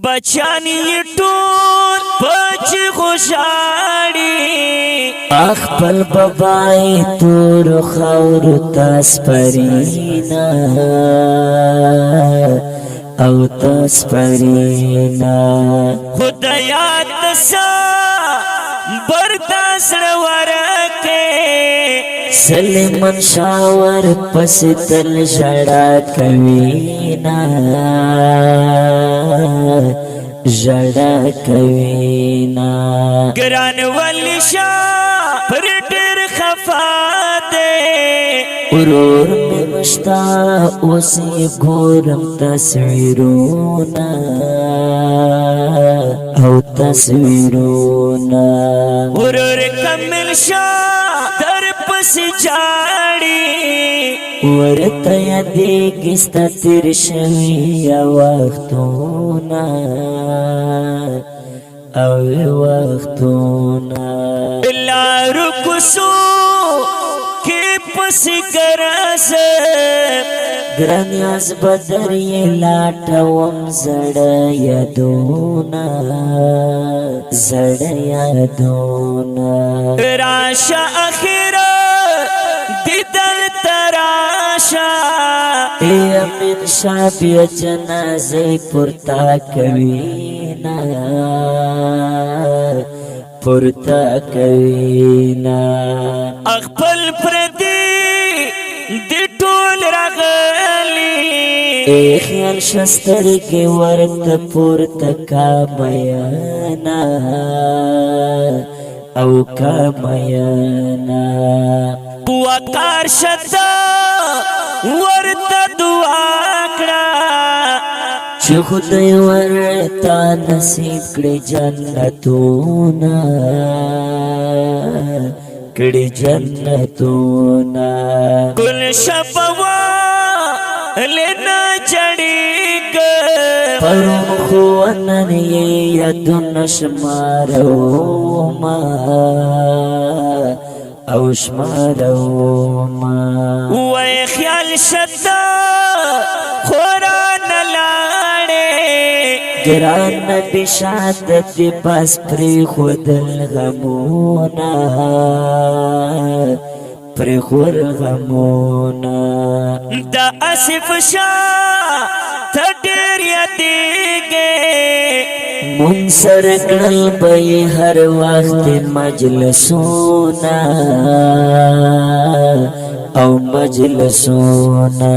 بچان یې ټول پچ خوشاړي خپل بابای تور خاور تسپرینا او تسپرینا خدایا تسا برداشت ورکه سلیمان شاور پس تل ژړا کوینا ژړا کوینا ګران ولی شاه پر ډېر خفا دی ورور مې مشتا اوس یې ګورم تصویرونه او تصویرونه ورور کمل شاه در پسې جاړي ورته یادېږي ستا تېر شوي وختونه او وختونه لارو کوڅو کې پسې ګرځه ګران یاز بدر یې لاټوم زړه یادونه زړه یادونه راشه اخره دیدن تراشه امین شاه بیا جنازه پورته کوینا پورته کوینا خپل پردي دی ټول راغلي خیال شسترګې ورته پورته کا میانا او کا میانا وقار شتا ورته دعا کړه چې خدای ورته نصیب کړي جنتونه کړي جنتونه ګل شپوا لنا جړېږ پرون خو نن یې یادونه شمارومه او شمارومه وای خیال شتا خورا نه لاړې ګران نبي شهادت پاس پرې خودل غمونه پرې خور غمونه د اسف شاه ته ډېر یادېږې مون سره کړل به هر وخت مجلسونه او مجلسونه